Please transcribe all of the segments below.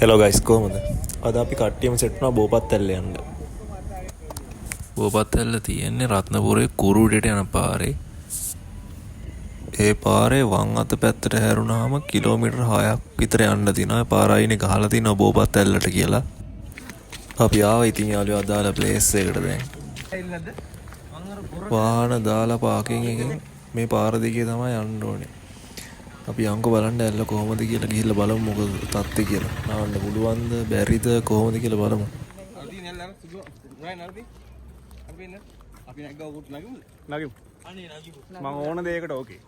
Hello guys කොහමද? අද අපි කට්ටියම සෙට් වුණා බෝපත්තැල්ල යන්න. බෝපත්තැල්ල තියෙන්නේ රත්නපුරේ කුරුඩේට යන පාරේ. ඒ පාරේ වම් අත පැත්තට හැරුණාම කිලෝමීටර් 6ක් විතර යන්න තියෙනවා. ඒ පාර අයිනේ ගහලා තියෙනවා බෝපත්තැල්ලට කියලා. අපි ආවා ඉතින් යාළුවෝ අදාළ ප්ලේස් එකට දැන්. වාහන දාලා පාකින් එකෙන් මේ පාර දිගේ තමයි යන්න ඕනේ. අපි යංකෝ බලන්න ඇල්ල කොහොමද කියලා ගිහිල්ලා බලමු මොකද තත්ත්වය කියලා. නාන්න පුළුවන්ද බැරිද කොහොමද කියලා බලමු. අරදී නෙල්ල අර සුදු රයි නරදී. අපි එන්න. අපි නැග්ගව උත් නගමු. නගමු. අනේ නගිමු. මම ඕන දෙයකට ඕකේ.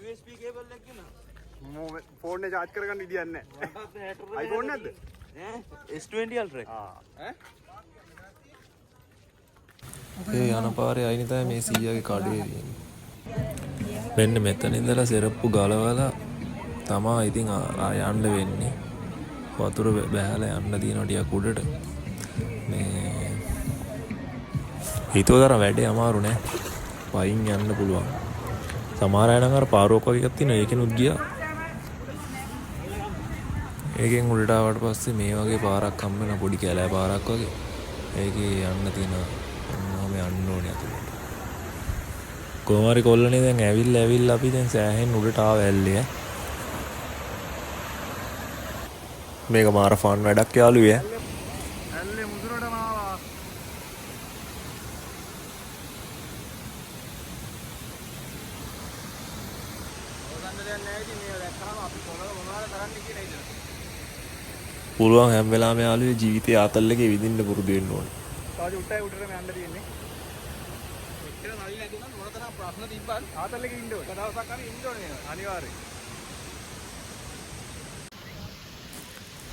USB කේබල් එකක් ගෙන. මම ෆෝන් එක charge කරගන්න ඉඩියක් නැහැ. iPhone නැද්ද? S20 Ultra. ඒ යන පාරේ අයිනේ තමයි මේ සීයාගේ කඩේ තියෙන්නේ. මෙන්න මෙතන ඉඳලා සෙරප්පු ගලවලා තමා ඉතින් යන්න වෙන්නේ. වතුර බැහැලා යන්න තියෙනවා ටිකක් උඩට. මේ හිතුවතර වැඩේ අමාරු නෑ. පයින් යන්න පුළුවන්. සමහර අය නම් අර පාරෝක් වගේ එකක් තියෙනවා ඒකෙනුත් ගියා. ඒකෙන් උඩට ආවට පස්සේ මේ වගේ පාරක් හම්බ වෙන පොඩි කැලෑ පාරක් වගේ. ඒකේ යන්න තියෙනවා. මම යන්න ඕනේ අතට. කොහොමරි කොල්ලනේ දැන් ඇවිල්ලා අපි දැන් සෑහෙන් උඩට ආව ඇල්ලේ. මේක මාර ෆන් වැඩක් යාළුවේ. ඇල්ලේ මුදුනටම ආවා. ඕගන්න දැන් නැහැ ඉතින් මේක දැක්කම අපි කොළල මොනවද කරන්න කියලා ඉතින්. පුළුවන් හැම වෙලාවෙම යාළුවේ ජීවිතේ ආතල් එකේ විඳින්න පුරුදු වෙන්න ඕනේ. තාජ උට්ටයි උඩටම යන්න තියෙන්නේ. මෙච්චර නලින් ඇදුණා මොන තරම් ප්‍රශ්න තිබ්බත් ආතල් එකේ ඉන්න ඕනේ. දවසක් හරි ඉන්න ඕනේ අනිවාර්යයෙන්.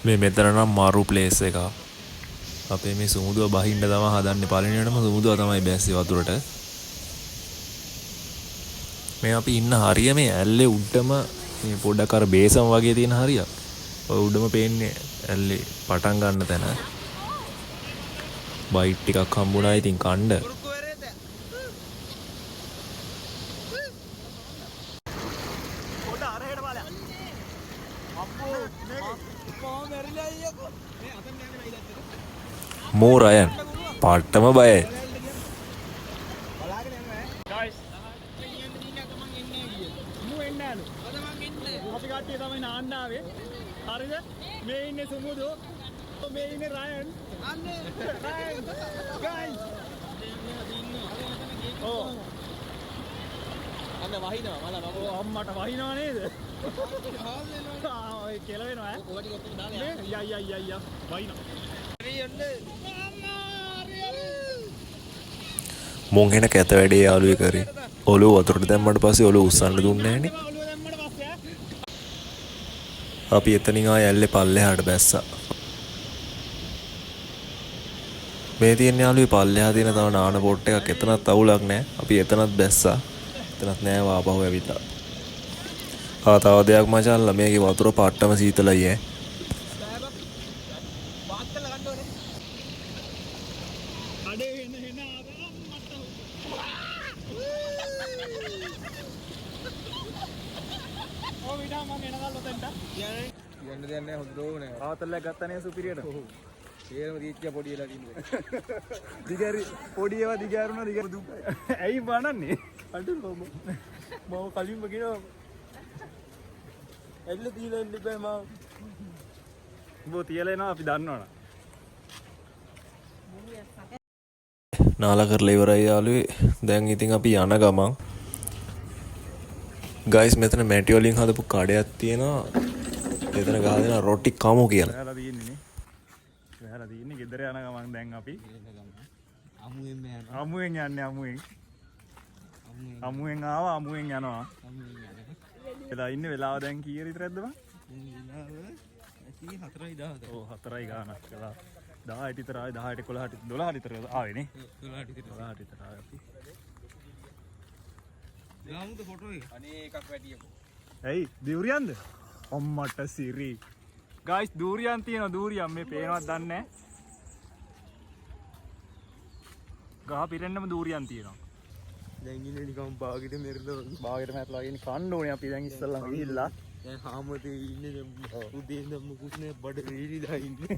මේ මෙතන නම් මාරු ප්ලේස් එකක්. අපේ මේ සුමුදුව බහින්න තමයි හදන්නේ. පළවෙනියටම සුමුදුව තමයි බැස්සේ වතුරට. මේ අපි ඉන්න හරිය මේ ඇල්ලේ උඩම මේ පොඩක් අර බේසම් වගේ තියෙන හරියක්. ඔය උඩම පේන්නේ ඇල්ලේ පටන් ගන්න තැන. බයිට් ටිකක් හම්බුණා ඉතින් කණ්ඩ. මෝ රයන් පාට්ටම බයයි. අපි කට්ටිය තමයි නාන්න ආවේ. හරිද? මේ ඉන්නේ සුමුදු. මේ ඉන්නේ රයන්. අන්නේ රයන්. ගයිස්. ඕ. අන්න වහිනවා මල මම අම්මට වහිනවා නේද? ඔය කෙල වෙනවා ඈ. ඔය ටික ඔක්කොම දාලා යා වහිනවා. මොන් එන කැත වැඩේ යාළුවේ කරේ. ඔළුව වතුරට දැම්මට පස්සේ ඔළුව උස්සන්න දුන්නේ නැහනේ. අපි එතනින් ආයෙ ඇල්ලේ පල්ලෙහාට බැස්සා. මේ තියෙන යාළුවේ පල්ලෙහා තියෙන තව නාන පොට් එකක් එතනත් අවුලක් නැහැ. අපි එතනත් බැස්සා. එතනත් නෑ වාපහුව ඇවිල්ලා. තව දෙයක් මචං මේකේ වතුර පාට්ටම සීතලයි ඈ. යන්න දෙයක් නැහැ හොඳ ඕනේ. ආතල්ලක් ගත්තා සුපිරියට. තේරම දීච්ච පොඩි වෙලා තින්නේ. දිගරි පොඩි ඒවා දිගාරුණා දිග දුක්. ඇයි බනන්නේ? අඬු මම කලින්ම කියනවා. එල්ල තියලා ඉන්න බෑ මම. උඹ තියලා එනවා අපි දන්නවනේ. නාලා කරලා ඉවරයි යාළුවේ. දැන් ඉතින් අපි යන ගමන් ගයිස් මෙතන මැටි වලින් හදපු කඩයක් තියෙනවා. එතන ගහලා දෙනවා රොටි කමු කියලා. වැහලා තියෙන්නේ නේ. වැහලා තියෙන්නේ ගෙදර යන ගමන් දැන් අපි අමුයෙන් යන්නේ අමුයෙන් ආවා අමුයෙන් යනවා. එලා ඉන්නේ වෙලාව දැන් කීය විතරද බං? වෙලාව 4:10. ඔව් 4:00 ගානක් වෙලා 10ට විතර ආවේ 10ට 11ට 12ට විතර ආවේ නේ. 12ට විතර ආවේ අපි. ගාමුද ෆොටෝ එක. අනේ එකක් වැටියකෝ. ඇයි දිවුරියන්ද? අම්මට සිරි. ගයිස් දූරියන් තියෙනවා දූරියන් මේ පේනවත් දන්නේ නැහැ. ගහ පිරෙන්නම දූරියන් තියෙනවා. දැන් ඉන්නේ නිකන් බාගෙට මෙරළ බාගෙට මැරලා ඉන්නේ කන්න ඕනේ අපි දැන් ඉස්සල්ලාම ගිහිල්ලා හාමතේ ඉන්නේ උදේ ඉඳන් මුකුත් නෑ බඩ වීලිලා ඉන්නේ.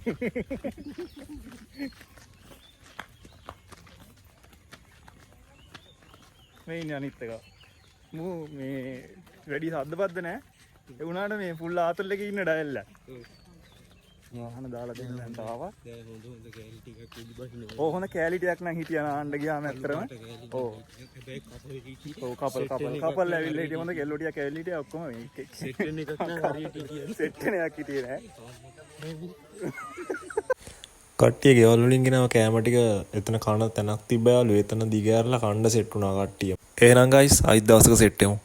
මේ ඉන්නේ අනිත් එක. මූ මේ වැඩි සද්දපද්ද නෑ. ඒ වුණාට මේ ෆුල් ආතල් එකේ ඉන්න ඩයල් එක. වාහන දාලා දෙන්න දැන් ආවා. දැන් හොඳ කැලි ටිකක් ඉදි බහින. ඕ හොඳ කැලි ටිකක් නම් හිටියා නාන්න ගියාම ඇත්තරම. ඔව්. හැබැයි කපල් හිටි. ඔව් කපල් ඇවිල්ලා හිටිය හොඳ කෙල්ලෝ ටික කැලි ටික ඔක්කොම මේ සෙට් වෙන එකක් නෑ හරියට කියන්නේ. සෙට් වෙන එකක් හිටියේ නෑ. කට්ටිය ගෙවල් වලින් ගෙනව කෑම ටික එතන කන තැනක් තිබ්බ යාළුවෝ එතන දිගෑරලා කණ්ඩ සෙට් වුණා කට්ටිය. එහෙනම් ගයිස් අයිත් දවසක සෙට් වෙමු.